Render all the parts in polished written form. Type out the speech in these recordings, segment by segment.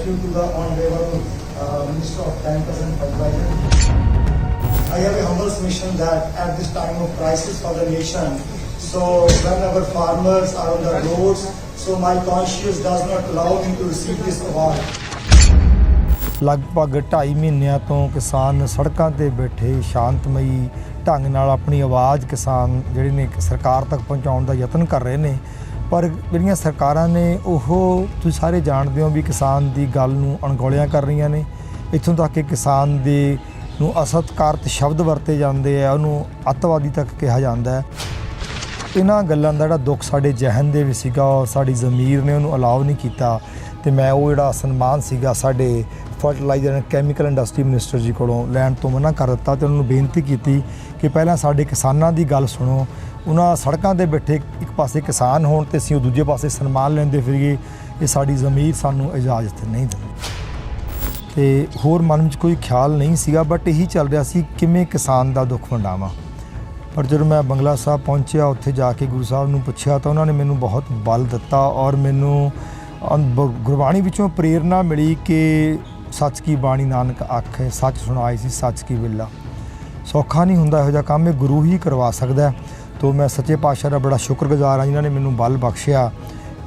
you to the Honorable Minister of 10% fertilizer. I have a humble submission that at this time of crisis for the nation, so when our farmers are on the roads, so my conscience does not allow me to receive this award. ਲਗਭਗ 2.5 ਮਹੀਨਿਆਂ ਤੋਂ ਕਿਸਾਨ ਸੜਕਾਂ ਤੇ ਬੈਠੇ ਸ਼ਾਂਤਮਈ ਢੰਗ ਨਾਲ ਆਪਣੀ ਆਵਾਜ਼ ਕਿਸਾਨ ਜਿਹੜੇ ਨੇ ਸਰਕਾਰ ਤੱਕ ਪਹੁੰਚਾਉਣ ਦਾ ਯਤਨ ਕਰ ਰਹੇ ਨੇ। ਪਰ ਜਿਹੜੀਆਂ ਸਰਕਾਰਾਂ ਨੇ ਉਹ ਤੁਸੀਂ ਸਾਰੇ ਜਾਣਦੇ ਹੋ ਵੀ ਕਿਸਾਨ ਦੀ ਗੱਲ ਨੂੰ ਅਣਗੌਲਿਆਂ ਕਰ ਰਹੀਆਂ ਨੇ। ਇੱਥੋਂ ਤੱਕ ਕਿ ਕਿਸਾਨ ਦੇ ਨੂੰ ਅਸਤਿਕਾਰਤ ਸ਼ਬਦ ਵਰਤੇ ਜਾਂਦੇ ਆ, ਉਹਨੂੰ ਅੱਤਵਾਦੀ ਤੱਕ ਕਿਹਾ ਜਾਂਦਾ ਹੈ। ਇਹਨਾਂ ਗੱਲਾਂ ਦਾ ਜਿਹੜਾ ਦੁੱਖ ਸਾਡੇ ਜ਼ਿਹਨ ਦੇ ਵਿੱਚ ਸੀਗਾ ਔਰ ਸਾਡੀ ਜ਼ਮੀਰ ਨੇ ਉਹਨੂੰ ਅਲਾਉ ਨਹੀਂ ਕੀਤਾ ਤੇ ਮੈਂ ਉਹ ਜਿਹੜਾ ਸਨਮਾਨ ਸੀਗਾ ਸਾਡੇ fertiliser and chemical industry minister ਜੀ ਕੋਲੋਂ ਲੈਣ ਤੋਂ ਮਨਾ ਕਰ ਦਿੱਤਾ ਤੇ ਉਹਨਾਂ ਨੂੰ ਬੇਨਤੀ ਕੀਤੀ ਕਿ ਪਹਿਲਾਂ ਸਾਡੇ ਕਿਸਾਨਾਂ ਦੀ ਗੱਲ ਸੁਣੋ। ਉਹਨਾਂ ਸੜਕਾਂ 'ਤੇ ਬੈਠੇ ਇੱਕ ਪਾਸੇ ਕਿਸਾਨ ਹੋਣ ਤੇ ਅਸੀਂ ਉਹ ਦੂਜੇ ਪਾਸੇ ਸਨਮਾਨ ਲੈਂਦੇ ਫਿਰੀਏ, ਇਹ ਸਾਡੀ ਜ਼ਮੀਰ ਸਾਨੂੰ ਇਜਾਜ਼ਤ ਨਹੀਂ ਦਿੰਦੀ। ਤੇ ਹੋਰ ਮਨ ਵਿੱਚ ਕੋਈ ਖਿਆਲ ਨਹੀਂ ਸੀਗਾ, ਬਟ ਇਹੀ ਚੱਲ ਰਿਹਾ ਸੀ ਕਿਵੇਂ ਕਿਸਾਨ ਦਾ ਦੁੱਖ ਵੰਡਾਵਾਂ। ਪਰ ਜਦੋਂ ਮੈਂ ਬੰਗਲਾ ਸਾਹਿਬ ਪਹੁੰਚਿਆ, ਉੱਥੇ ਜਾ ਕੇ ਗੁਰੂ ਸਾਹਿਬ ਨੂੰ ਪੁੱਛਿਆ ਤਾਂ ਉਹਨਾਂ ਨੇ ਮੈਨੂੰ ਬਹੁਤ ਬਲ ਦਿੱਤਾ ਔਰ ਮੈਨੂੰ ਗੁਰਬਾਣੀ ਵਿੱਚੋਂ ਪ੍ਰੇਰਨਾ ਮਿਲੀ ਕਿ ਸੱਚ ਕੀ ਬਾਣੀ ਨਾਨਕ ਆਖੇ, ਸੱਚ ਸੁਣਾਈ ਸੀ ਸੱਚ ਕੀ ਵਿਲਾ। ਸੌਖਾ ਨਹੀਂ ਹੁੰਦਾ ਇਹੋ ਜਿਹਾ ਕੰਮ, ਇਹ ਗੁਰੂ ਹੀ ਕਰਵਾ ਸਕਦਾ। ਤੋ ਮੈਂ ਸੱਚੇ ਪਾਤਸ਼ਾਹ ਦਾ ਬੜਾ ਸ਼ੁਕਰਗੁਜ਼ਾਰ ਹਾਂ ਜਿਨ੍ਹਾਂ ਨੇ ਮੈਨੂੰ ਬਲ ਬਖਸ਼ਿਆ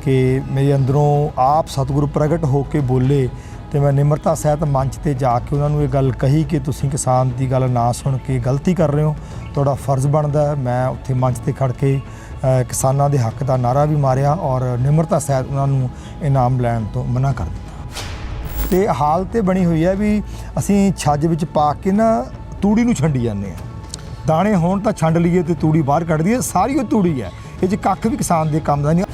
ਕਿ ਮੇਰੇ ਅੰਦਰੋਂ ਆਪ ਸਤਿਗੁਰੂ ਪ੍ਰਗਟ ਹੋ ਕੇ ਬੋਲੇ ਤੇ ਮੈਂ ਨਿਮਰਤਾ ਸਹਿਤ ਮੰਚ ਤੇ ਜਾ ਕੇ ਉਹਨਾਂ ਨੂੰ ਇਹ ਗੱਲ ਕਹੀ ਕਿ ਤੁਸੀਂ ਕਿਸਾਨ ਦੀ ਗੱਲ ਨਾ ਸੁਣ ਕੇ ਗਲਤੀ ਕਰ ਰਹੇ ਹੋ, ਤੁਹਾਡਾ ਫਰਜ਼ ਬਣਦਾ। ਮੈਂ ਉੱਥੇ ਮੰਚ ਤੇ ਖੜ੍ਹ ਕੇ ਕਿਸਾਨਾਂ ਦੇ ਹੱਕ ਦਾ ਨਾਅਰਾ ਵੀ ਮਾਰਿਆ ਔਰ ਨਿਮਰਤਾ ਸਹਿਤ ਉਹਨਾਂ ਨੂੰ ਇਨਾਮ ਲੈਣ ਤੋਂ ਮਨਾ ਕਰ ਦਿੱਤਾ। ਤੇ ਹਾਲਤ ਤੇ ਬਣੀ ਹੋਈ ਹੈ ਵੀ ਅਸੀਂ ਛੱਜ ਵਿੱਚ ਪਾ ਕੇ ਨਾ ਤੂੜੀ ਨੂੰ ਛੰਡੀ ਜਾਂਦੇ ਹਾਂ। ਦਾਣੇ ਹੋਣ ਤਾਂ ਛੰਡ ਲਈਏ ਤੇ ਤੂੜੀ ਬਾਹਰ ਕੱਢ ਦਈਏ, ਸਾਰੀ ਉਹ ਤੂੜੀ ਹੈ, ਇਹ 'ਚ ਕੱਖ ਵੀ ਕਿਸਾਨ ਦੇ ਕੰਮ ਦਾ ਨਹੀਂ।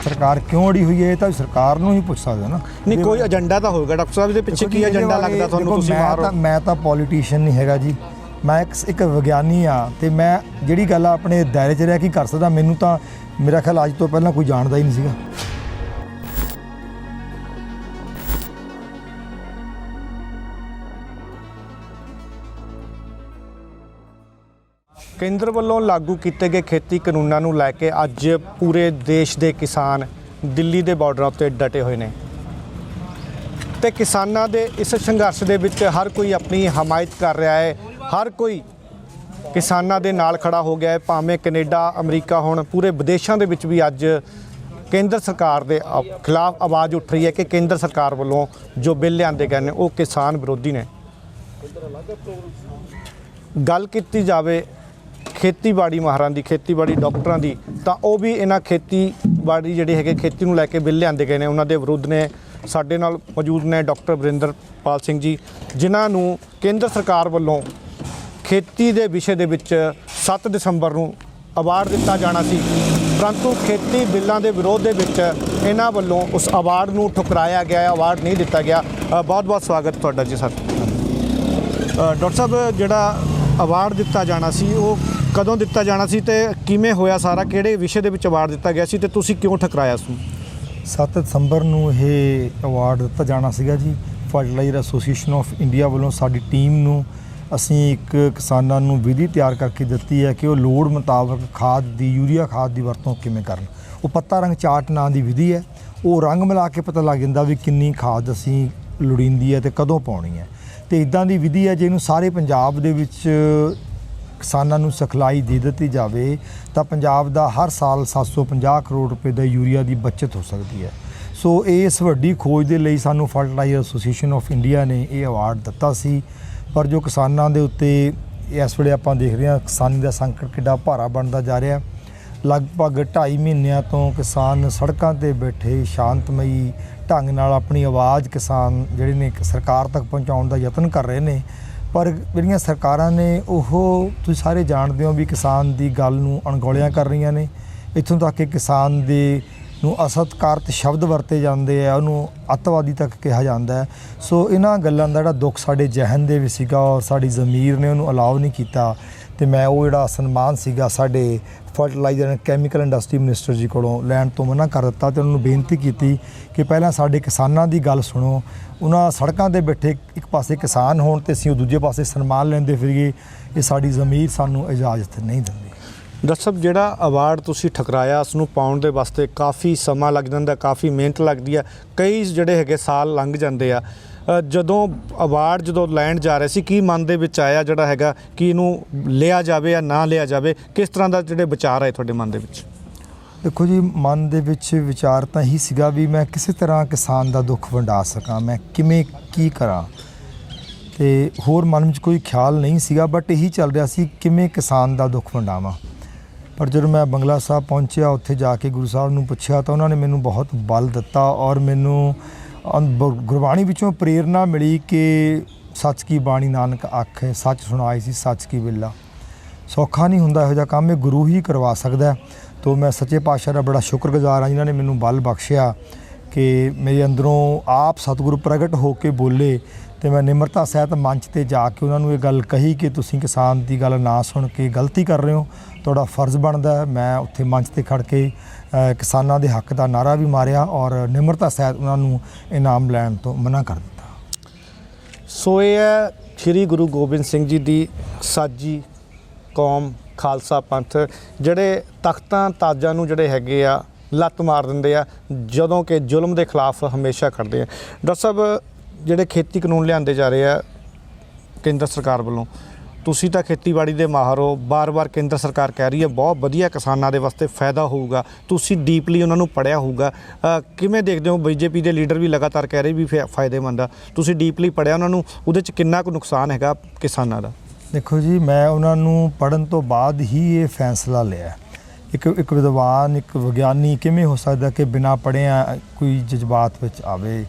ਸਰਕਾਰ ਕਿਉਂ ਅੜੀ ਹੋਈ ਹੈ ਇਹ ਤਾਂ ਸਰਕਾਰ ਨੂੰ ਹੀ ਪੁੱਛ ਸਕਦੇ ਨਾ। ਨਹੀਂ ਕੋਈ ਏਜੰਡਾ ਤਾਂ ਹੋਵੇਗਾ ਡਾਕਟਰ ਸਾਹਿਬ, ਇਹਦੇ ਪਿੱਛੇ ਕੀ ਏਜੰਡਾ ਲੱਗਦਾ ਤੁਹਾਨੂੰ? ਤੁਸੀਂ ਮੈਂ ਤਾਂ ਪੋਲੀਟੀਸ਼ੀਅਨ ਨਹੀਂ ਹੈਗਾ ਜੀ, ਮੈਂ ਇੱਕ ਵਿਗਿਆਨੀ ਆ ਤੇ ਮੈਂ ਜਿਹੜੀ ਗੱਲ ਆਪਣੇ ਦਾਇਰੇ 'ਚ ਰਹਿ ਕੇ ਕਰ ਸਕਦਾ। ਮੈਨੂੰ ਤਾਂ ਮੇਰਾ ਖਿਆਲ ਅੱਜ ਤੋਂ ਪਹਿਲਾਂ ਕੋਈ ਜਾਣਦਾ ਹੀ ਨਹੀਂ ਸੀਗਾ। ਕੇਂਦਰ ਵੱਲੋਂ ਲਾਗੂ ਕੀਤੇ ਗਏ ਖੇਤੀ ਕਾਨੂੰਨਾਂ ਨੂੰ ਲੈ ਕੇ ਅੱਜ ਪੂਰੇ ਦੇਸ਼ ਦੇ ਕਿਸਾਨ ਦਿੱਲੀ ਦੇ ਬਾਰਡਰਾਂ ਉੱਤੇ ਡਟੇ ਹੋਏ ਨੇ ਤੇ ਕਿਸਾਨਾਂ ਦੇ ਇਸ ਸੰਘਰਸ਼ ਦੇ ਵਿੱਚ ਹਰ ਕੋਈ ਆਪਣੀ ਹਮਾਇਤ ਕਰ ਰਿਹਾ ਹੈ, ਹਰ ਕੋਈ ਕਿਸਾਨਾਂ ਦੇ ਨਾਲ ਖੜਾ ਹੋ ਗਿਆ ਹੈ। ਭਾਵੇਂ ਕੈਨੇਡਾ, ਅਮਰੀਕਾ ਹੋਣ, ਪੂਰੇ ਵਿਦੇਸ਼ਾਂ ਦੇ ਵਿੱਚ ਵੀ ਅੱਜ ਕੇਂਦਰ ਸਰਕਾਰ ਦੇ ਖਿਲਾਫ ਆਵਾਜ਼ ਉੱਠ ਰਹੀ ਹੈ ਕਿ ਕੇਂਦਰ ਸਰਕਾਰ ਵੱਲੋਂ ਜੋ ਬਿੱਲ ਲਿਆਂਦੇ ਗਏ ਨੇ ਉਹ ਕਿਸਾਨ ਵਿਰੋਧੀ ਨੇ। ਗੱਲ ਕੀਤੀ ਜਾਵੇ ਖੇਤੀਬਾੜੀ ਮਾਹਰਾਂ ਦੀ, ਖੇਤੀਬਾੜੀ ਡਾਕਟਰਾਂ ਦੀ, ਤਾਂ ਉਹ ਵੀ ਇਹਨਾਂ ਖੇਤੀਬਾੜੀ ਜਿਹੜੇ ਹੈਗੇ ਖੇਤੀ ਨੂੰ ਲੈ ਕੇ ਬਿੱਲ ਲਿਆਂਦੇ ਗਏ ਨੇ ਉਹਨਾਂ ਦੇ ਵਿਰੁੱਧ ਨੇ। ਸਾਡੇ ਨਾਲ ਮੌਜੂਦ ਨੇ ਡਾਕਟਰ ਵਰਿੰਦਰਪਾਲ ਸਿੰਘ ਜੀ, ਜਿਨ੍ਹਾਂ ਨੂੰ ਕੇਂਦਰ ਸਰਕਾਰ ਵੱਲੋਂ ਖੇਤੀ ਦੇ ਵਿਸ਼ੇ ਦੇ ਵਿੱਚ 7 ਦਸੰਬਰ ਨੂੰ ਅਵਾਰਡ ਦਿੱਤਾ ਜਾਣਾ ਸੀ, ਪਰੰਤੂ ਖੇਤੀ ਬਿੱਲਾਂ ਦੇ ਵਿਰੋਧ ਦੇ ਵਿੱਚ ਇਹਨਾਂ ਵੱਲੋਂ ਉਸ ਅਵਾਰਡ ਨੂੰ ਠੁਕਰਾਇਆ ਗਿਆ, ਅਵਾਰਡ ਨਹੀਂ ਦਿੱਤਾ ਗਿਆ। ਬਹੁਤ ਬਹੁਤ ਸਵਾਗਤ ਤੁਹਾਡਾ ਜੀ ਸਰ। ਡਾਕਟਰ ਸਾਹਿਬ, ਜਿਹੜਾ ਅਵਾਰਡ ਦਿੱਤਾ ਜਾਣਾ ਸੀ ਉਹ ਕਦੋਂ ਦਿੱਤਾ ਜਾਣਾ ਸੀ ਤੇ ਕਿਵੇਂ ਹੋਇਆ ਸਾਰਾ, ਕਿਹੜੇ ਵਿਸ਼ੇ ਦੇ ਵਿੱਚ ਅਵਾਰਡ ਦਿੱਤਾ ਗਿਆ ਸੀ ਤੇ ਤੁਸੀਂ ਕਿਉਂ ਠੁਕਰਾਇਆ ਉਸ ਨੂੰ? 7 ਦਸੰਬਰ ਨੂੰ ਇਹ ਅਵਾਰਡ ਦਿੱਤਾ ਜਾਣਾ ਸੀਗਾ ਜੀ। ਫਰਟੀਲਾਈਜ਼ਰ ਐਸੋਸੀਏਸ਼ਨ ਆਫ ਇੰਡੀਆ ਵੱਲੋਂ ਸਾਡੀ ਟੀਮ ਨੂੰ ਅਸੀਂ ਇੱਕ ਕਿਸਾਨਾਂ ਨੂੰ ਵਿਧੀ ਤਿਆਰ ਕਰਕੇ ਦਿੱਤੀ ਹੈ ਕਿ ਉਹ ਲੋੜ ਮੁਤਾਬਕ ਖਾਦ ਦੀ, ਯੂਰੀਆ ਖਾਦ ਦੀ ਵਰਤੋਂ ਕਿਵੇਂ ਕਰਨ। ਉਹ ਪੱਤਾ ਰੰਗ ਚਾਰਟ ਨਾਂ ਦੀ ਵਿਧੀ ਹੈ, ਉਹ ਰੰਗ ਮਿਲਾ ਕੇ ਪਤਾ ਲੱਗ ਜਾਂਦਾ ਵੀ ਕਿੰਨੀ ਖਾਦ ਅਸੀਂ ਲੋੜੀਂਦੀ ਹੈ ਤੇ ਕਦੋਂ ਪਾਉਣੀ ਹੈ। ਤੇ ਇੱਦਾਂ ਦੀ ਵਿਧੀ ਹੈ ਜਿਹਨੂੰ ਸਾਰੇ ਪੰਜਾਬ ਦੇ ਵਿੱਚ ਕਿਸਾਨਾਂ ਨੂੰ ਸਿਖਲਾਈ ਦੇ ਦਿੱਤੀ ਜਾਵੇ ਤਾਂ ਪੰਜਾਬ ਦਾ ਹਰ ਸਾਲ 750 ਕਰੋੜ ਰੁਪਏ ਦਾ ਯੂਰੀਆ ਦੀ ਬਚਤ ਹੋ ਸਕਦੀ ਹੈ। ਸੋ ਇਸ ਵੱਡੀ ਖੋਜ ਦੇ ਲਈ ਸਾਨੂੰ ਫਰਟੀਲਾਈਜ਼ਰ ਐਸੋਸੀਏਸ਼ਨ ਆਫ ਇੰਡੀਆ ਨੇ ਇਹ ਅਵਾਰਡ ਦਿੱਤਾ ਸੀ। ਪਰ ਜੋ ਕਿਸਾਨਾਂ ਦੇ ਉੱਤੇ ਇਸ ਵੇਲੇ ਆਪਾਂ ਦੇਖ ਰਹੇ ਹਾਂ ਕਿਸਾਨੀ ਦਾ ਸੰਕਟ ਕਿੱਡਾ ਭਾਰਾ ਬਣਦਾ ਜਾ ਰਿਹਾ। ਲਗਭਗ 2.5 ਮਹੀਨਿਆਂ ਤੋਂ ਕਿਸਾਨ ਸੜਕਾਂ 'ਤੇ ਬੈਠੇ ਸ਼ਾਂਤਮਈ ਢੰਗ ਨਾਲ ਆਪਣੀ ਆਵਾਜ਼ ਕਿਸਾਨ ਜਿਹੜੇ ਨੇ ਸਰਕਾਰ ਤੱਕ ਪਹੁੰਚਾਉਣ ਦਾ ਯਤਨ ਕਰ ਰਹੇ ਨੇ। ਪਰ ਜਿਹੜੀਆਂ ਸਰਕਾਰਾਂ ਨੇ ਉਹ ਤੁਸੀਂ ਸਾਰੇ ਜਾਣਦੇ ਹੋ ਵੀ ਕਿਸਾਨ ਦੀ ਗੱਲ ਨੂੰ ਅਣਗੌਲਿਆਂ ਕਰ ਰਹੀਆਂ ਨੇ। ਇੱਥੋਂ ਤੱਕ ਕਿ ਕਿਸਾਨ ਦੇ ਨੂੰ ਅਸਤਿਕਾਰਤ ਸ਼ਬਦ ਵਰਤੇ ਜਾਂਦੇ ਆ, ਉਹਨੂੰ ਅੱਤਵਾਦੀ ਤੱਕ ਕਿਹਾ ਜਾਂਦਾ। ਸੋ ਇਹਨਾਂ ਗੱਲਾਂ ਦਾ ਜਿਹੜਾ ਦੁੱਖ ਸਾਡੇ ਜ਼ਿਹਨ ਦੇ ਵਿੱਚ ਸੀਗਾ ਔਰ ਸਾਡੀ ਜ਼ਮੀਰ ਨੇ ਉਹਨੂੰ ਅਲਾਉ ਨਹੀਂ ਕੀਤਾ ਤੇ ਮੈਂ ਉਹ ਜਿਹੜਾ ਸਨਮਾਨ ਸੀਗਾ ਸਾਡੇ fertiliser and chemical industry minister ਜੀ ਕੋਲੋਂ ਲੈਣ ਤੋਂ ਮਨਾ ਕਰ ਦਿੱਤਾ ਤੇ ਉਹਨਾਂ ਨੂੰ ਬੇਨਤੀ ਕੀਤੀ ਕਿ ਪਹਿਲਾਂ ਸਾਡੇ ਕਿਸਾਨਾਂ ਦੀ ਗੱਲ ਸੁਣੋ। ਉਹਨਾਂ ਸੜਕਾਂ 'ਤੇ ਬੈਠੇ ਇੱਕ ਪਾਸੇ ਕਿਸਾਨ ਹੋਣ ਤੇ ਅਸੀਂ ਉਹ ਦੂਜੇ ਪਾਸੇ ਸਨਮਾਨ ਲੈਂਦੇ ਫਿਰੀਏ, ਇਹ ਸਾਡੀ ਜ਼ਮੀਰ ਸਾਨੂੰ ਇਜਾਜ਼ਤ ਨਹੀਂ ਦਿੰਦੀ। ਡਾਕਟਰ ਸਾਹਿਬ, ਜਿਹੜਾ ਅਵਾਰਡ ਤੁਸੀਂ ਠੁਕਰਾਇਆ ਉਸ ਨੂੰ ਪਾਉਣ ਦੇ ਵਾਸਤੇ ਕਾਫੀ ਸਮਾਂ ਲੱਗ ਜਾਂਦਾ, ਕਾਫੀ ਮਿਹਨਤ ਲੱਗਦੀ ਆ, ਕਈ ਜਿਹੜੇ ਹੈਗੇ ਸਾਲ ਲੰਘ ਜਾਂਦੇ ਆ। ਜਦੋਂ ਅਵਾਰਡ ਜਦੋਂ ਲੈਣ ਜਾ ਰਹੇ ਸੀ, ਕੀ ਮਨ ਦੇ ਵਿੱਚ ਆਇਆ ਜਿਹੜਾ ਹੈਗਾ ਕਿ ਇਹਨੂੰ ਲਿਆ ਜਾਵੇ ਜਾਂ ਨਾ ਲਿਆ ਜਾਵੇ? ਕਿਸ ਤਰ੍ਹਾਂ ਦਾ ਜਿਹੜੇ ਵਿਚਾਰ ਆਏ ਤੁਹਾਡੇ ਮਨ ਦੇ ਵਿੱਚ? ਦੇਖੋ ਜੀ, ਮਨ ਦੇ ਵਿੱਚ ਵਿਚਾਰ ਤਾਂ ਹੀ ਸੀਗਾ ਵੀ ਮੈਂ ਕਿਸੇ ਤਰ੍ਹਾਂ ਕਿਸਾਨ ਦਾ ਦੁੱਖ ਵੰਡਾ ਸਕਾਂ, ਮੈਂ ਕਿਵੇਂ ਕੀ ਕਰਾਂ, ਤੇ ਹੋਰ ਮਨ ਵਿੱਚ ਕੋਈ ਖਿਆਲ ਨਹੀਂ ਸੀਗਾ, ਬਟ ਇਹੀ ਚੱਲ ਰਿਹਾ ਸੀ ਕਿਵੇਂ ਕਿਸਾਨ ਦਾ ਦੁੱਖ ਵੰਡਾਵਾਂ। ਪਰ ਜਦੋਂ ਮੈਂ ਬੰਗਲਾ ਸਾਹਿਬ ਪਹੁੰਚਿਆ, ਉੱਥੇ ਜਾ ਕੇ ਗੁਰੂ ਸਾਹਿਬ ਨੂੰ ਪੁੱਛਿਆ ਤਾਂ ਉਹਨਾਂ ਨੇ ਮੈਨੂੰ ਬਹੁਤ ਬਲ ਦਿੱਤਾ ਔਰ ਮੈਨੂੰ ਗੁਰਬਾਣੀ ਵਿੱਚੋਂ ਪ੍ਰੇਰਨਾ ਮਿਲੀ ਕਿ ਸੱਚ ਕੀ ਬਾਣੀ ਨਾਨਕ ਆਖੇ, ਸੱਚ ਸੁਣਾਈ ਸੀ ਸੱਚ ਕੀ ਬਿੱਲਾ। ਸੌਖਾ ਨਹੀਂ ਹੁੰਦਾ ਇਹੋ ਜਿਹਾ ਕੰਮ, ਇਹ ਗੁਰੂ ਹੀ ਕਰਵਾ ਸਕਦਾ। ਤੋ ਮੈਂ ਸੱਚੇ ਪਾਤਸ਼ਾਹ ਦਾ ਬੜਾ ਸ਼ੁਕਰਗੁਜ਼ਾਰ ਹਾਂ ਜਿਨ੍ਹਾਂ ਨੇ ਮੈਨੂੰ ਬਲ ਬਖਸ਼ਿਆ ਕਿ ਮੇਰੇ ਅੰਦਰੋਂ ਆਪ ਸਤਿਗੁਰੂ ਪ੍ਰਗਟ ਹੋ ਕੇ ਬੋਲੇ, ਤੇ ਮੈਂ ਨਿਮਰਤਾ ਸਹਿਤ ਮੰਚ ਤੇ ਜਾ ਕੇ ਉਹਨਾਂ ਨੂੰ ਇਹ ਗੱਲ ਕਹੀ ਕਿ ਤੁਸੀਂ ਕਿਸਾਨ ਦੀ ਗੱਲ ਨਾ ਸੁਣ ਕੇ ਗਲਤੀ ਕਰ ਰਹੇ ਹੋ, ਤੁਹਾਡਾ ਫਰਜ਼ ਬਣਦਾ। ਮੈਂ ਉੱਥੇ ਮੰਚ ਤੇ ਖੜ ਕੇ ਕਿਸਾਨਾਂ ਦੇ ਹੱਕ ਦਾ ਨਾਅਰਾ ਵੀ ਮਾਰਿਆ ਔਰ ਨਿਮਰਤਾ ਸਹਿਤ ਉਹਨਾਂ ਨੂੰ ਇਨਾਮ ਲੈਣ ਤੋਂ ਮਨਾ ਕਰ ਦਿੱਤਾ। ਸੋ ਇਹ ਹੈ ਸ਼੍ਰੀ ਗੁਰੂ ਗੋਬਿੰਦ ਸਿੰਘ ਜੀ ਦੀ ਸਾਜੀ ਕੌਮ ਖਾਲਸਾ ਪੰਥ, ਜਿਹੜੇ ਤਖਤਾਂ ਤਾਜਾਂ ਨੂੰ ਜਿਹੜੇ ਹੈਗੇ ਆ ਲੱਤ ਮਾਰ ਦਿੰਦੇ ਆ, ਜਦੋਂ ਕਿ ਜ਼ੁਲਮ ਦੇ ਖਿਲਾਫ ਹਮੇਸ਼ਾ ਖੜਦੇ ਆ। ਡਾਕਟਰ ਸਾਹਿਬ, ਜਿਹੜੇ ਖੇਤੀ ਕਾਨੂੰਨ ਲਿਆਂਦੇ ਜਾ ਰਹੇ ਆ ਕੇਂਦਰ ਸਰਕਾਰ ਵੱਲੋਂ, ਤੁਸੀਂ ਤਾਂ ਖੇਤੀਬਾੜੀ ਦੇ ਮਾਹਰ ਹੋ, ਬਾਰ-ਬਾਰ ਕੇਂਦਰ ਸਰਕਾਰ ਕਹਿ ਰਹੀ ਹੈ ਬਹੁਤ ਵਧੀਆ ਕਿਸਾਨਾਂ ਦੇ ਵਾਸਤੇ ਫਾਇਦਾ ਹੋਊਗਾ, ਤੁਸੀਂ ਡੀਪਲੀ ਉਹਨਾਂ ਨੂੰ ਪੜ੍ਹਿਆ ਹੋਊਗਾ, ਕਿਵੇਂ ਦੇਖਦੇ ਹੋ? ਬੀਜੇਪੀ ਦੇ ਲੀਡਰ ਵੀ ਲਗਾਤਾਰ ਕਹਿ ਰਹੇ ਵੀ ਫਾਇਦੇਮੰਦ ਆ, ਤੁਸੀਂ ਡੀਪਲੀ ਪੜ੍ਹਿਆ ਉਹਨਾਂ ਨੂੰ, ਉਹਦੇ 'ਚ ਕਿੰਨਾ ਕੁ ਨੁਕਸਾਨ ਹੈਗਾ ਕਿਸਾਨਾਂ ਦਾ? ਦੇਖੋ ਜੀ, ਮੈਂ ਉਹਨਾਂ ਨੂੰ ਪੜ੍ਹਨ ਤੋਂ ਬਾਅਦ ਹੀ ਇਹ ਫੈਸਲਾ ਲਿਆ। ਇੱਕ ਵਿਦਵਾਨ, ਇੱਕ ਵਿਗਿਆਨੀ ਕਿਵੇਂ ਹੋ ਸਕਦਾ ਕਿ ਬਿਨਾਂ ਪੜ੍ਹਿਆ ਕੋਈ ਜਜ਼ਬਾਤ ਵਿੱਚ ਆਵੇ?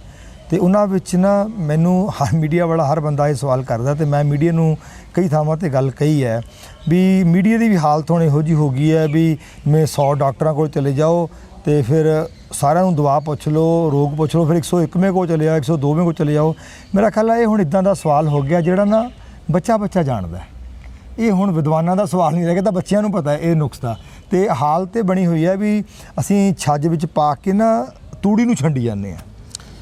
ਤੇ ਉਹਨਾਂ ਵਿੱਚ ਨਾ ਮੈਨੂੰ ਹਰ ਮੀਡੀਆ ਵਾਲਾ ਹਰ ਬੰਦਾ ਇਹ ਸਵਾਲ ਕਰਦਾ, ਤੇ ਮੈਂ ਮੀਡੀਆ ਨੂੰ ਕਈ ਥਾਵਾਂ ਤੇ ਗੱਲ ਕਹੀ ਹੈ ਵੀ ਮੀਡੀਆ ਦੀ ਵੀ ਹਾਲਤ ਹੁਣ ਇਹੋ ਜਿਹੀ ਹੋ ਗਈ ਹੈ ਵੀ ਮੈਂ 100 ਡਾਕਟਰਾਂ ਕੋਲ ਚਲੇ ਜਾਓ ਤੇ ਫਿਰ ਸਾਰਿਆਂ ਨੂੰ ਦਵਾ ਪੁੱਛ ਲਓ, ਰੋਗ ਪੁੱਛ ਲਓ, ਫਿਰ 101ਵੇਂ ਕੋਲ ਚਲੇ ਜਾਓ, 102ਵੇਂ ਕੋਲ ਚਲੇ ਜਾਓ। ਮੇਰਾ ਖਿਆਲ ਹੈ ਇਹ ਹੁਣ ਇੱਦਾਂ ਦਾ ਸਵਾਲ ਹੋ ਗਿਆ ਜਿਹੜਾ ਨਾ ਬੱਚਾ ਜਾਣਦਾ। ਇਹ ਹੁਣ ਵਿਦਵਾਨਾਂ ਦਾ ਸਵਾਲ ਨਹੀਂ ਰਹਿ ਗਿਆ, ਤਾਂ ਬੱਚਿਆਂ ਨੂੰ ਪਤਾ ਇਹ ਨੁਕਸ ਦਾ। ਤੇ ਹਾਲਤ ਤੇ ਬਣੀ ਹੋਈ ਹੈ ਵੀ ਅਸੀਂ ਛੱਜ ਵਿੱਚ ਪਾ ਕੇ ਨਾ ਤੂੜੀ ਨੂੰ ਛੰਡੀ ਜਾਂਦੇ ਹਾਂ।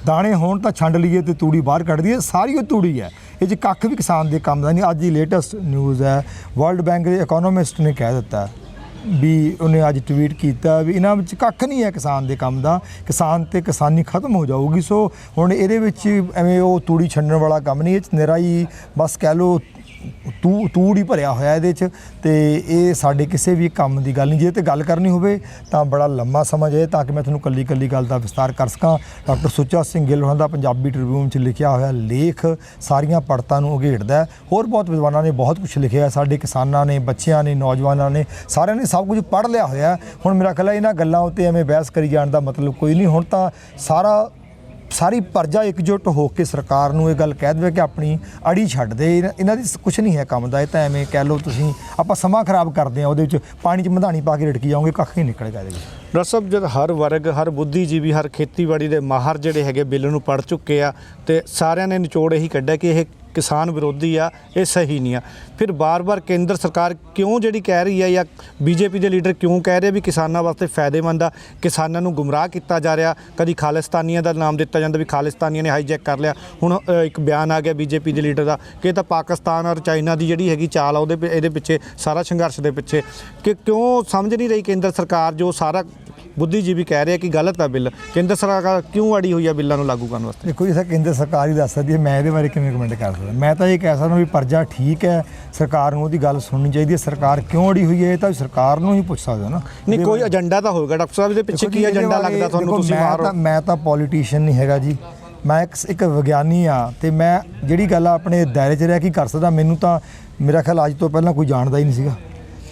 ਦਾਣੇ ਹੋਣ ਤਾਂ ਛੰਡ ਲਈਏ ਤੇ ਤੂੜੀ ਬਾਹਰ ਕੱਢ ਦਈਏ, ਸਾਰੀ ਉਹ ਤੂੜੀ ਹੈ, ਇਹ 'ਚ ਕੱਖ ਵੀ ਕਿਸਾਨ ਦੇ ਕੰਮ ਦਾ ਨਹੀਂ। ਅੱਜ ਦੀ ਲੇਟੈਸਟ ਨਿਊਜ਼ ਹੈ, ਵਰਲਡ ਬੈਂਕ ਦੇ ਇਕੋਨੋਮਿਸਟ ਨੇ ਕਹਿ ਦਿੱਤਾ ਵੀ, ਉਹਨੇ ਅੱਜ ਟਵੀਟ ਕੀਤਾ ਵੀ ਇਹਨਾਂ ਵਿੱਚ ਕੱਖ ਨਹੀਂ ਹੈ ਕਿਸਾਨ ਦੇ ਕੰਮ ਦਾ, ਕਿਸਾਨ ਤੇ ਕਿਸਾਨੀ ਖਤਮ ਹੋ ਜਾਊਗੀ। ਸੋ ਹੁਣ ਇਹਦੇ ਵਿੱਚ ਐਵੇਂ ਉਹ ਤੂੜੀ ਛੰਡਣ ਵਾਲਾ ਕੰਮ ਨਹੀਂ, ਇਹ 'ਚ ਨਿਰਾ ਹੀ ਬਸ ਕਹਿ ਲਓ ਤੂੜ ਹੀ ਭਰਿਆ ਹੋਇਆ ਇਹਦੇ 'ਚ, ਤੇ ਇਹ ਸਾਡੇ ਕਿਸੇ ਵੀ ਕੰਮ ਦੀ ਗੱਲ ਨਹੀਂ। ਜੇ ਤੇ ਗੱਲ ਕਰਨੀ ਹੋਵੇ ਤਾਂ ਬੜਾ ਲੰਮਾ ਸਮਾਂ ਜਾਏ ਤਾਂ ਕਿ ਮੈਂ ਤੁਹਾਨੂੰ ਕੱਲੀ ਗੱਲ ਦਾ ਵਿਸਤਾਰ ਕਰ ਸਕਾਂ। ਡਾਕਟਰ ਸੁੱਚਾ ਸਿੰਘ ਗਿੱਲ ਹੋਣਾ ਦਾ ਪੰਜਾਬੀ ਟ੍ਰਿਬਿਊਨ 'ਚ ਲਿਖਿਆ ਹੋਇਆ ਲੇਖ ਸਾਰੀਆਂ ਪੜਤਾਂ ਨੂੰ ਉਘੇੜਦਾ। ਹੋਰ ਬਹੁਤ ਵਿਦਵਾਨਾਂ ਨੇ ਬਹੁਤ ਕੁਝ ਲਿਖਿਆ, ਸਾਡੇ ਕਿਸਾਨਾਂ ਨੇ, ਬੱਚਿਆਂ ਨੇ, ਨੌਜਵਾਨਾਂ ਨੇ, ਸਾਰਿਆਂ ਨੇ ਸਭ ਕੁਝ ਪੜ੍ਹ ਲਿਆ ਹੋਇਆ। ਹੁਣ ਮੇਰਾ ਖਿਆਲ ਹੈ ਇਹਨਾਂ ਗੱਲਾਂ ਉੱਤੇ ਐਵੇਂ ਬਹਿਸ ਕਰੀ ਜਾਣ ਦਾ ਮਤਲਬ ਕੋਈ ਨਹੀਂ। ਹੁਣ ਤਾਂ ਸਾਰੀ ਪ੍ਰਜਾ ਇਕਜੁੱਟ ਹੋ ਕੇ ਸਰਕਾਰ ਨੂੰ ਇਹ ਗੱਲ ਕਹਿ ਦੇਵੇ ਕਿ ਆਪਣੀ ਅੜੀ ਛੱਡ ਦੇ, ਇਹਨਾਂ ਦੀ ਕੁਛ ਨਹੀਂ ਹੈ ਕੰਮ ਦਾ। ਇਹ ਤਾਂ ਐਵੇਂ ਕਹਿ ਲਓ ਤੁਸੀਂ, ਆਪਾਂ ਸਮਾਂ ਖਰਾਬ ਕਰਦੇ ਹਾਂ, ਉਹਦੇ ਵਿੱਚ ਪਾਣੀ 'ਚ ਮਧਾਣੀ ਪਾ ਕੇ ਰਟਕੀ ਜਾਓਗੇ, ਕੱਖ ਨਹੀਂ ਨਿਕਲੇਗਾ ਇਹਦੇ ਵਿੱਚ। ਡਾਕਟਰ ਸਾਹਿਬ, ਜਦ ਹਰ ਵਰਗ, ਹਰ ਬੁੱਧੀਜੀਵੀ, ਹਰ ਖੇਤੀਬਾੜੀ ਦੇ ਮਾਹਰ ਜਿਹੜੇ ਹੈਗੇ ਬਿੱਲ ਨੂੰ ਪੜ੍ਹ ਚੁੱਕੇ ਆ, ਤੇ ਸਾਰਿਆਂ ਨੇ ਨਿਚੋੜ ਇਹੀ ਕੱਢਿਆ ਕਿ ਇਹ ਕਿਸਾਨ ਵਿਰੋਧੀ ਆ, ਇਹ ਸਹੀ ਨਹੀਂ ਆ। ਫਿਰ ਬਾਰ-ਬਾਰ ਕੇਂਦਰ ਸਰਕਾਰ ਕਿਉਂ ਜਿਹੜੀ ਕਹਿ ਰਹੀ ਆ, ਜਾਂ ਬੀਜੇਪੀ ਦੇ ਲੀਡਰ ਕਿਉਂ ਕਹਿ ਰਹੇ ਵੀ ਕਿਸਾਨਾਂ ਵਾਸਤੇ ਫਾਇਦੇਮੰਦ ਆ, ਕਿਸਾਨਾਂ ਨੂੰ ਗੁੰਮਰਾਹ ਕੀਤਾ ਜਾ ਰਿਹਾ? ਕਦੀ ਖਾਲਿਸਤਾਨੀਆਂ ਦਾ ਨਾਮ ਦਿੱਤਾ ਜਾਂਦਾ ਵੀ ਖਾਲਿਸਤਾਨੀਆਂ ਨੇ ਹਾਈਜੈਕ ਕਰ ਲਿਆ। ਹੁਣ ਇੱਕ ਬਿਆਨ ਆ ਗਿਆ ਬੀਜੇਪੀ ਦੇ ਲੀਡਰ ਦਾ ਕਿ ਇਹ ਤਾਂ ਪਾਕਿਸਤਾਨ ਔਰ ਚਾਈਨਾ ਦੀ ਜਿਹੜੀ ਹੈਗੀ ਚਾਲ ਆ, ਇਹਦੇ ਪਿੱਛੇ ਸਾਰਾ ਸੰਘਰਸ਼ ਦੇ ਪਿੱਛੇ। ਕਿ ਕਿਉਂ ਸਮਝ ਨਹੀਂ ਰਹੀ ਕੇਂਦਰ ਸਰਕਾਰ, ਜੋ ਸਾਰਾ ਬੁੱਧੀਜੀਵੀ ਕਹਿ ਰਿਹਾ ਕਿ ਗਲਤ ਆ ਬਿੱਲ, ਕੇਂਦਰ ਸਰਕਾਰ ਕਿਉਂ ਅੜੀ ਹੋਈ ਆ ਬਿੱਲਾਂ ਨੂੰ ਲਾਗੂ ਕਰਨ ਵਾਸਤੇ? ਦੇਖੋ ਜੀ, ਕੇਂਦਰ ਸਰਕਾਰ ਹੀ ਦੱਸ ਸਕਦੀ ਹੈ, ਮੈਂ ਇਹਦੇ ਬਾਰੇ ਕਿਵੇਂ ਕਮੈਂਟ ਕਰ ਸਕਦਾ। ਮੈਂ ਤਾਂ ਇਹ ਕਹਿ ਸਕਦਾ ਵੀ ਪ੍ਰਜਾ ਠੀਕ ਹੈ, ਸਰਕਾਰ ਨੂੰ ਉਹਦੀ ਗੱਲ ਸੁਣਨੀ ਚਾਹੀਦੀ ਹੈ। ਸਰਕਾਰ ਕਿਉਂ ਅੜੀ ਹੋਈ ਹੈ ਇਹ ਤਾਂ ਸਰਕਾਰ ਨੂੰ ਹੀ ਪੁੱਛ ਸਕਦਾ ਨਾ। ਨਹੀਂ, ਕੋਈ ਏਜੰਡਾ ਤਾਂ ਹੋਵੇਗਾ ਡਾਕਟਰ ਸਾਹਿਬ, ਇਹਦੇ ਪਿੱਛੇ ਕੀ ਏਜੰਡਾ ਲੱਗਦਾ ਤੁਹਾਨੂੰ? ਤੁਸੀਂ ਮੈਂ ਤਾਂ ਪੋਲੀਟੀਸ਼ੀਅਨ ਨਹੀਂ ਹੈਗਾ ਜੀ, ਮੈਂ ਇੱਕ ਵਿਗਿਆਨੀ ਆ, ਤੇ ਮੈਂ ਜਿਹੜੀ ਗੱਲ ਆਪਣੇ ਦਾਇਰੇ 'ਚ ਰਹਿ ਕੇ ਕਰ ਸਕਦਾ। ਮੈਨੂੰ ਤਾਂ ਮੇਰਾ ਖਿਆਲ ਅੱਜ ਤੋਂ ਪਹਿਲਾਂ ਕੋਈ ਜਾਣਦਾ ਹੀ ਨਹੀਂ ਸੀਗਾ,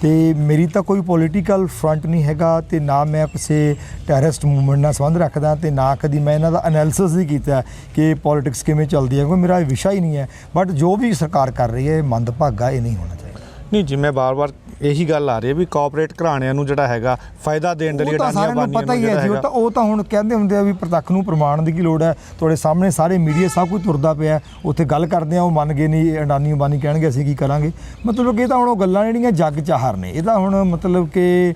ਤੇ ਮੇਰੀ ਤਾਂ ਕੋਈ ਪੋਲੀਟੀਕਲ ਫਰੰਟ ਨਹੀਂ ਹੈਗਾ, ਤੇ ਨਾ ਮੈਂ ਕਿਸੇ ਟੈਰਰਿਸਟ ਮੂਵਮੈਂਟ ਨਾਲ ਸੰਬੰਧ ਰੱਖਦਾ, ਤੇ ਨਾ ਕਦੀ ਮੈਂ ਇਹਨਾਂ ਦਾ ਐਨਾਲਿਸਿਸ ਹੀ ਕੀਤਾ ਕਿ ਪੋਲੀਟਿਕਸ ਕਿਵੇਂ ਚੱਲਦੀ ਹੈ, ਕਿਉਂਕਿ ਮੇਰਾ ਇਹ ਵਿਸ਼ਾ ਹੀ ਨਹੀਂ ਹੈ। ਬਟ ਜੋ ਵੀ ਸਰਕਾਰ ਕਰ ਰਹੀ ਹੈ ਇਹ ਮੰਦਭਾਗਾ, ਇਹ ਨਹੀਂ ਹੋਣਾ ਚਾਹੀਦਾ। ਨਹੀਂ ਜੀ, ਮੈਂ ਬਾਰ-ਬਾਰ ਇਹੀ ਗੱਲ ਆ ਰਹੀ ਹੈ ਵੀ ਕਾਰਪੋਰੇਟ ਘਰਾਣਿਆਂ ਨੂੰ ਜਿਹੜਾ ਹੈਗਾ ਫਾਇਦਾ ਦੇਣ ਦੇ ਲਈ ਸਾਰਿਆਂ ਨੂੰ ਪਤਾ ਹੀ ਹੈ ਜੀ। ਉਹ ਤਾਂ ਹੁਣ ਕਹਿੰਦੇ ਹੁੰਦੇ ਆ ਵੀ ਪ੍ਰਤੱਖ ਨੂੰ ਪ੍ਰਮਾਣ ਦੀ ਕੀ ਲੋੜ ਹੈ, ਤੁਹਾਡੇ ਸਾਹਮਣੇ ਸਾਰੇ ਮੀਡੀਆ ਸਭ ਕੁਝ ਤੁਰਦਾ ਪਿਆ, ਉੱਥੇ ਗੱਲ ਕਰਦੇ ਆ, ਉਹ ਮੰਨ ਗਏ ਨਹੀਂ, ਅਡਾਨੀ ਅੰਬਾਨੀ ਕਹਿਣਗੇ ਅਸੀਂ ਕੀ ਕਰਾਂਗੇ। ਮਤਲਬ ਕਿ ਇਹ ਤਾਂ ਹੁਣ ਉਹ ਗੱਲਾਂ ਜਿਹੜੀਆਂ ਜੱਗ ਚਾਹਰ ਨੇ, ਇਹ ਤਾਂ ਹੁਣ ਮਤਲਬ ਕਿ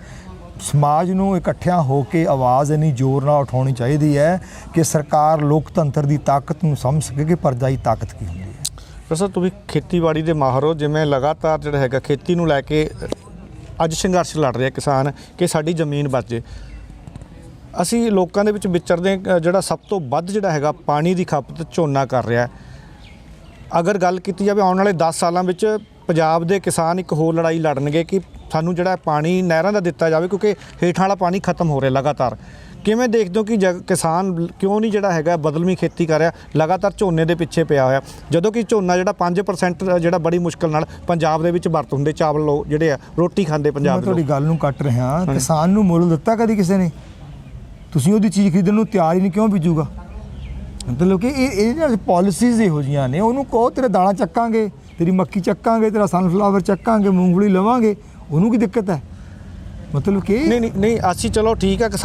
ਸਮਾਜ ਨੂੰ ਇਕੱਠਿਆਂ ਹੋ ਕੇ ਆਵਾਜ਼ ਇੰਨੀ ਜ਼ੋਰ ਨਾਲ ਉਠਾਉਣੀ ਚਾਹੀਦੀ ਹੈ ਕਿ ਸਰਕਾਰ ਲੋਕਤੰਤਰ ਦੀ ਤਾਕਤ ਨੂੰ ਸਮਝ ਸਕੇ ਕਿ ਪ੍ਰਜਾ ਦੀ ਤਾਕਤ ਕੀ ਹੁੰਦੀ ਹੈ। ਸਰ, ਤੁਸੀਂ ਖੇਤੀਬਾੜੀ ਦੇ ਮਾਹਰ ਹੋ, ਜਿਵੇਂ ਲਗਾਤਾਰ ਜਿਹੜਾ ਹੈਗਾ ਖੇਤੀ ਨੂੰ ਲੈ ਕੇ ਅੱਜ ਸੰਘਰਸ਼ ਲੜ ਰਿਹਾ ਕਿਸਾਨ ਕਿ ਸਾਡੀ ਜ਼ਮੀਨ ਬਚ ਜੇ। ਅਸੀਂ ਲੋਕਾਂ ਦੇ ਵਿੱਚ ਵਿਚਰਦੇ ਜਿਹੜਾ ਸਭ ਤੋਂ ਵੱਧ ਜਿਹੜਾ ਹੈਗਾ ਪਾਣੀ ਦੀ ਖਪਤ ਝੋਨਾ ਕਰ ਰਿਹਾ। ਅਗਰ ਗੱਲ ਕੀਤੀ ਜਾਵੇ ਆਉਣ ਵਾਲੇ 10 ਸਾਲਾਂ ਵਿੱਚ ਪੰਜਾਬ ਦੇ ਕਿਸਾਨ ਇੱਕ ਹੋਰ ਲੜਾਈ ਲੜਨਗੇ ਕਿ ਸਾਨੂੰ ਜਿਹੜਾ ਪਾਣੀ ਨਹਿਰਾਂ ਦਾ ਦਿੱਤਾ ਜਾਵੇ, ਕਿਉਂਕਿ ਹੇਠਾਂ ਵਾਲਾ ਪਾਣੀ ਖਤਮ ਹੋ ਰਿਹਾ ਲਗਾਤਾਰ। ਕਿਵੇਂ ਦੇਖਦੇ ਹੋ ਕਿ ਕਿਸਾਨ ਕਿਉਂ ਨਹੀਂ ਜਿਹੜਾ ਹੈਗਾ ਬਦਲਵੀਂ ਖੇਤੀ ਕਰ ਰਿਹਾ, ਲਗਾਤਾਰ ਝੋਨੇ ਦੇ ਪਿੱਛੇ ਪਿਆ ਹੋਇਆ, ਜਦੋਂ ਕਿ ਝੋਨਾ ਜਿਹੜਾ 5% ਜਿਹੜਾ ਬੜੀ ਮੁਸ਼ਕਲ ਨਾਲ ਪੰਜਾਬ ਦੇ ਵਿੱਚ ਵਰਤ ਹੁੰਦੇ, ਚਾਵਲ ਜਿਹੜੇ ਆ ਰੋਟੀ ਖਾਂਦੇ ਪੰਜਾਬ ਮੈਂ ਦੇ ਤੁਹਾਡੀ ਲੋਕ। ਗੱਲ ਨੂੰ ਕੱਟ ਰਿਹਾ, ਕਿਸਾਨ ਨੂੰ ਮੁੱਲ ਦਿੱਤਾ ਕਦੀ ਕਿਸੇ ਨੇ? ਤੁਸੀਂ ਉਹਦੀ ਚੀਜ਼ ਖਰੀਦਣ ਨੂੰ ਤਿਆਰ ਹੀ ਨਹੀਂ, ਕਿਉਂ ਬੀਜੂਗਾ? ਮਤਲਬ ਕਿ ਇਹ ਜਿਹੜੀਆਂ ਪਾਲਿਸੀਜ਼ ਇਹੋ ਜਿਹੀਆਂ ਨੇ, ਉਹਨੂੰ ਕਹੋ ਤੇਰੇ ਦਾਣਾ ਚੱਕਾਂਗੇ, ਤੇਰੀ ਮੱਕੀ ਚੱਕਾਂਗੇ, ਤੇਰਾ ਸਨਫਲਾਵਰ ਚੱਕਾਂਗੇ, ਮੂੰਗਫਲੀ ਲਵਾਂਗੇ, ਉਹਨੂੰ ਕੀ ਦਿੱਕਤ ਹੈ? ਮਤਲਬ ਕਿ ਨਹੀਂ ਅਸੀਂ ਚਲੋ ਠੀਕ ਹੈ ਕਿ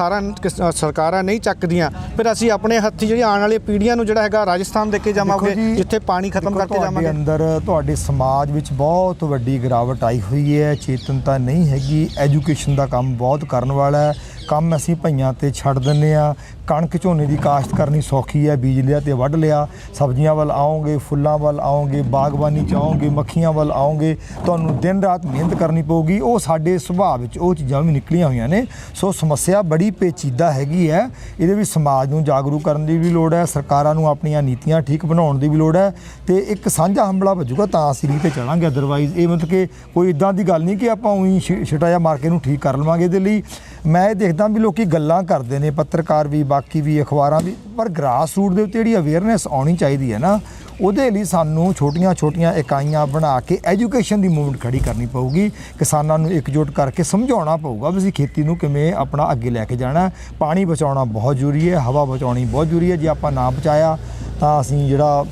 ਸਰਕਾਰਾਂ ਨਹੀਂ ਚੱਕਦੀਆਂ, ਫਿਰ ਅਸੀਂ ਆਪਣੇ ਹੱਥੀ ਜਿਹੜੀ ਆਉਣ ਵਾਲੀ ਪੀੜ੍ਹੀਆਂ ਨੂੰ ਜਿਹੜਾ ਹੈਗਾ ਰਾਜਸਥਾਨ ਦੇ ਕੇ ਜਾਵਾਂਗੇ, ਜਿੱਥੇ ਪਾਣੀ ਖਤਮ ਕਰਕੇ ਜਾਵਾਂਗੇ। ਅੰਦਰ ਤੁਹਾਡੇ ਸਮਾਜ ਵਿੱਚ ਬਹੁਤ ਵੱਡੀ ਗਿਰਾਵਟ ਆਈ ਹੋਈ ਹੈ, ਚੇਤਨਤਾ ਨਹੀਂ ਹੈਗੀ, ਐਜੂਕੇਸ਼ਨ ਦਾ ਕੰਮ ਬਹੁਤ ਕਰਨ ਵਾਲਾ ਹੈ, ਕੰਮ ਅਸੀਂ ਭਈਆਂ ਤੇ ਛੱਡ ਦਿੰਦੇ ਆ। ਕਣਕ ਝੋਨੇ ਦੀ ਕਾਸ਼ਤ ਕਰਨੀ ਸੌਖੀ ਹੈ, ਬੀਜ ਲਿਆ ਤੇ ਵੱਢ ਲਿਆ। ਸਬਜ਼ੀਆਂ ਵੱਲ ਆਓਗੇ, ਫੁੱਲਾਂ ਵੱਲ ਆਓਗੇ, ਬਾਗਬਾਨੀ 'ਚ ਆਓਗੇ, ਮੱਖੀਆਂ ਵੱਲ ਆਓਗੇ, ਤੁਹਾਨੂੰ ਦਿਨ ਰਾਤ ਮਿਹਨਤ ਕਰਨੀ ਪਊਗੀ। ਉਹ ਸਾਡੇ ਸੁਭਾਅ ਵਿੱਚ ਉਹ ਚੀਜ਼ਾਂ ਵੀ ਨਿਕਲੀਆਂ ਹੋਈਆਂ ਨੇ। ਸੋ ਸਮੱਸਿਆ ਬੜੀ ਪੇਚੀਦਾ ਹੈਗੀ ਹੈ, ਇਹਦੇ ਵਿੱਚ ਸਮਾਜ ਨੂੰ ਜਾਗਰੂਕ ਕਰਨ ਦੀ ਵੀ ਲੋੜ ਹੈ, ਸਰਕਾਰਾਂ ਨੂੰ ਆਪਣੀਆਂ ਨੀਤੀਆਂ ਠੀਕ ਬਣਾਉਣ ਦੀ ਵੀ ਲੋੜ ਹੈ, ਤੇ ਇੱਕ ਸਾਂਝਾ ਹੰਬਲਾ ਵੱਜੂਗਾ ਤਾਂ ਅਸੀਂ ਰੀਤ ਤੇ ਚੜਾਂਗੇ। ਅਦਰਵਾਈਜ਼ ਇਹ ਮਤਲਬ ਕਿ ਕੋਈ ਇਦਾਂ ਦੀ ਗੱਲ ਨਹੀਂ ਕਿ ਆਪਾਂ ਉਹੀ ਛਿਟਾ ਜਿਹਾ ਮਾਰ ਕੇ ਇਹਨੂੰ ਠੀਕ ਕਰ ਲਵਾਂਗੇ। ਇਹਦੇ ਲਈ ਮੈਂ ਇਹ ਦੇਖਦਾ ਵੀ ਲੋਕੀ ਗੱਲਾਂ ਕਰਦੇ ਨੇ, ਪੱਤਰਕਾਰ ਵੀ, ਬਾਕੀ ਵੀ, ਅਖਬਾਰਾਂ ਵੀ, ਪਰ ਗ੍ਰਾਸ ਰੂਟ ਦੇ ਉੱਤੇ ਜਿਹੜੀ ਅਵੇਅਰਨੈਸ ਆਉਣੀ ਚਾਹੀਦੀ ਹੈ ਨਾ, ਉਹਦੇ ਲਈ ਸਾਨੂੰ ਛੋਟੀਆਂ ਇਕਾਈਆਂ ਬਣਾ ਕੇ ਐਜੂਕੇਸ਼ਨ ਦੀ ਮੂਵਮੈਂਟ ਖੜੀ ਕਰਨੀ ਪਊਗੀ। ਕਿਸਾਨਾਂ ਨੂੰ ਇਕਜੁੱਟ ਕਰਕੇ ਸਮਝਾਉਣਾ ਪਊਗਾ ਵੀ ਅਸੀਂ ਖੇਤੀ ਨੂੰ ਕਿਵੇਂ ਆਪਣਾ ਅੱਗੇ ਲੈ ਕੇ ਜਾਣਾ। ਪਾਣੀ ਬਚਾਉਣਾ ਬਹੁਤ ਜ਼ਰੂਰੀ ਹੈ, ਹਵਾ ਬਚਾਉਣੀ ਬਹੁਤ ਜ਼ਰੂਰੀ ਹੈ। ਜੇ ਆਪਾਂ ਨਾ ਬਚਾਇਆ ਤਾਂ ਅਸੀਂ ਜਿਹੜਾ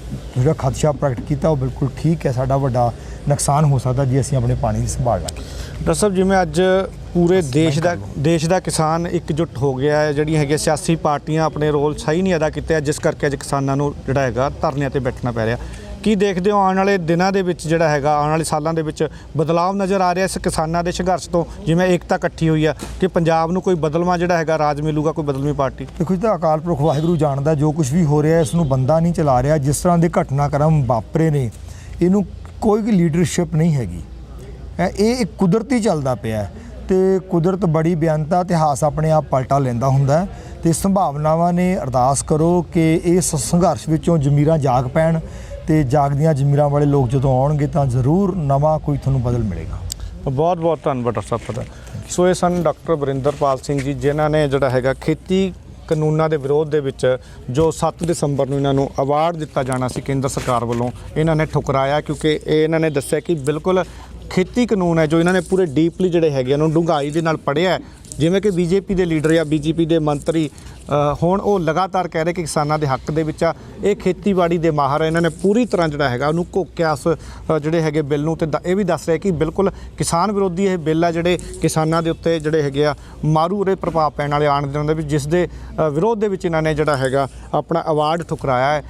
ਖਦਸ਼ਾ ਪ੍ਰਗਟ ਕੀਤਾ ਉਹ ਬਿਲਕੁਲ ਠੀਕ ਹੈ, ਸਾਡਾ ਵੱਡਾ ਨੁਕਸਾਨ ਹੋ ਸਕਦਾ ਜੇ ਅਸੀਂ ਆਪਣੇ ਪਾਣੀ ਦੀ ਸੰਭਾਲ ਲਾਂਗੇ। ਡਾਕਟਰ ਸਾਹਿਬ, ਜਿਵੇਂ ਅੱਜ ਪੂਰੇ ਦੇਸ਼ ਦਾ ਕਿਸਾਨ ਇਕਜੁੱਟ ਹੋ ਗਿਆ ਹੈ, ਜਿਹੜੀਆਂ ਹੈਗੀਆਂ ਸਿਆਸੀ ਪਾਰਟੀਆਂ ਆਪਣੇ ਰੋਲ ਸਹੀ ਨਹੀਂ ਅਦਾ ਕੀਤੇ, ਜਿਸ ਕਰਕੇ ਅੱਜ ਕਿਸਾਨਾਂ ਨੂੰ ਜਿਹੜਾ ਹੈਗਾ ਧਰਨਿਆਂ ਤੇ ਬੈਠਣਾ ਪੈ ਰਿਹਾ। ਕੀ ਦੇਖਦੇ ਹੋ ਆਉਣ ਵਾਲੇ ਦਿਨਾਂ ਦੇ ਵਿੱਚ ਜਿਹੜਾ ਹੈਗਾ, ਆਉਣ ਵਾਲੇ ਸਾਲਾਂ ਦੇ ਵਿੱਚ ਬਦਲਾਅ ਨਜ਼ਰ ਆ ਰਿਹਾ ਇਸ ਕਿਸਾਨਾਂ ਦੇ ਸੰਘਰਸ਼ ਤੋਂ? ਜਿਵੇਂ ਏਕਤਾ ਇਕੱਠੀ ਹੋਈ ਆ ਕਿ ਪੰਜਾਬ ਨੂੰ ਕੋਈ ਬਦਲਵਾਂ ਜਿਹੜਾ ਹੈਗਾ ਰਾਜ ਮਿਲੂਗਾ, ਕੋਈ ਬਦਲਵੀਂ ਪਾਰਟੀ? ਦੇਖੋ ਜੀ, ਤਾਂ ਅਕਾਲ ਪੁਰਖ ਵਾਹਿਗੁਰੂ ਜਾਣਦਾ ਜੋ ਕੁਝ ਵੀ ਹੋ ਰਿਹਾ, ਇਸ ਨੂੰ ਬੰਦਾ ਨਹੀਂ ਚਲਾ ਰਿਹਾ। ਜਿਸ ਤਰ੍ਹਾਂ ਦੇ ਘਟਨਾਕ੍ਰਮ ਵਾਪਰੇ ਨੇ, ਇਹਨੂੰ ਕੋਈ ਵੀ ਲੀਡਰਸ਼ਿਪ ਨਹੀਂ ਹੈਗੀ, ਇਹ ਇੱਕ ਕੁਦਰਤੀ ਚੱਲਦਾ ਪਿਆ ਤੇ ਕੁਦਰਤ ਬੜੀ ਬੇਅੰਤਾ, ਇਤਿਹਾਸ ਆਪਣੇ ਆਪ ਪਲਟਾ ਲੈਂਦਾ ਹੁੰਦਾ ਤੇ ਸੰਭਾਵਨਾਵਾਂ ਨੇ। ਅਰਦਾਸ ਕਰੋ ਕਿ ਇਸ ਸੰਘਰਸ਼ ਵਿੱਚੋਂ ਜ਼ਮੀਰਾਂ ਜਾਗ ਪੈਣ ਤੇ ਜਾਗਦੀਆਂ ਜ਼ਮੀਰਾਂ ਵਾਲੇ ਲੋਕ ਜਦੋਂ ਆਉਣਗੇ ਤਾਂ ਜ਼ਰੂਰ ਨਵਾਂ ਕੋਈ ਤੁਹਾਨੂੰ ਬਦਲ ਮਿਲੇਗਾ। ਬਹੁਤ ਬਹੁਤ ਧੰਨਵਾਦ ਡਾਕਟਰ ਸਾਹਿਬ ਤੁਹਾਡਾ। ਸੋ ਇਹ ਸਨ ਡਾਕਟਰ ਵਰਿੰਦਰਪਾਲ ਸਿੰਘ ਜੀ, ਜਿਨ੍ਹਾਂ ਨੇ ਜਿਹੜਾ ਹੈਗਾ ਖੇਤੀ ਕਾਨੂੰਨਾਂ ਦੇ ਵਿਰੋਧ ਦੇ ਵਿੱਚ ਜੋ 7 ਦਸੰਬਰ ਨੂੰ ਇਹਨਾਂ ਨੂੰ ਅਵਾਰਡ ਦਿੱਤਾ ਜਾਣਾ ਸੀ ਕੇਂਦਰ ਸਰਕਾਰ ਵੱਲੋਂ, ਇਹਨਾਂ ਨੇ ਠੁਕਰਾਇਆ, ਕਿਉਂਕਿ ਇਹਨਾਂ ਨੇ ਦੱਸਿਆ ਕਿ ਬਿਲਕੁਲ ਖੇਤੀ ਕਾਨੂੰਨ ਹੈ ਜੋ ਇਹਨਾਂ ਨੇ ਪੂਰੇ ਡੀਪਲੀ ਜਿਹੜੇ ਹੈਗੇ ਉਹਨੂੰ ਡੂੰਘਾਈ ਦੇ ਨਾਲ ਪੜ੍ਹਿਆ। ਜਿਵੇਂ ਕਿ ਬੀਜੇਪੀ ਦੇ ਲੀਡਰ ਜਾਂ ਬੀਜੇਪੀ ਦੇ ਮੰਤਰੀ ਹੁਣ ਉਹ ਲਗਾਤਾਰ ਕਹਿ ਰਹੇ ਕਿ ਕਿਸਾਨਾਂ ਦੇ ਹੱਕ ਦੇ ਵਿੱਚ ਆ। ਇਹ ਖੇਤੀਬਾੜੀ ਦੇ ਮਾਹਰ, ਇਹਨਾਂ ਨੇ ਪੂਰੀ ਤਰ੍ਹਾਂ ਜਿਹੜਾ ਹੈਗਾ ਉਹਨੂੰ ਘੋਕਿਆ ਉਸ ਜਿਹੜੇ ਹੈਗੇ ਬਿੱਲ ਨੂੰ, ਤੇ ਇਹ ਵੀ ਦੱਸ ਰਿਹਾ ਕਿ ਬਿਲਕੁਲ ਕਿਸਾਨ ਵਿਰੋਧੀ ਇਹ ਬਿੱਲ ਆ, ਜਿਹੜੇ ਕਿਸਾਨਾਂ ਦੇ ਉੱਤੇ ਜਿਹੜੇ ਹੈਗੇ ਆ ਮਾਰੂ ਉਰੇ ਪ੍ਰਭਾਵ ਪੈਣ ਵਾਲੇ ਆਉਣ ਦੇ ਹੁੰਦੇ ਵੀ, ਜਿਸ ਦੇ ਵਿਰੋਧ ਦੇ ਵਿੱਚ ਇਹਨਾਂ ਨੇ ਜਿਹੜਾ ਹੈਗਾ ਆਪਣਾ ਅਵਾਰਡ ਠੁਕਰਾਇਆ ਹੈ।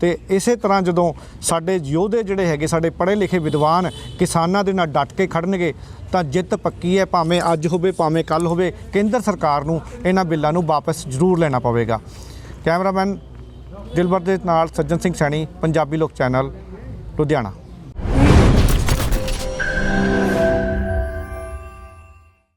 ਤੇ ਇਸੇ ਤਰ੍ਹਾਂ ਜਦੋਂ ਸਾਡੇ ਯੋਧੇ ਜਿਹੜੇ ਹੈਗੇ, ਸਾਡੇ ਪੜ੍ਹੇ ਲਿਖੇ ਵਿਦਵਾਨ ਕਿਸਾਨਾਂ ਦੇ ਨਾਲ ਡਟ ਕੇ ਖੜਨਗੇ ਤਾਂ ਜਿੱਤ ਪੱਕੀ ਹੈ, ਭਾਵੇਂ ਅੱਜ ਹੋਵੇ ਭਾਵੇਂ ਕੱਲ੍ਹ ਹੋਵੇ। ਕੇਂਦਰ ਸਰਕਾਰ ਨੂੰ ਇਹਨਾਂ ਬਿੱਲਾਂ ਨੂੰ ਵਾਪਸ ਜ਼ਰੂਰ ਲੈਣਾ ਪਵੇਗਾ। ਕੈਮਰਾਮੈਨ ਦਿਲਬਰ ਦੇ ਨਾਲ ਸੱਜਣ ਸਿੰਘ ਸੈਣੀ, ਪੰਜਾਬੀ ਲੋਕ ਚੈਨਲ, ਲੁਧਿਆਣਾ।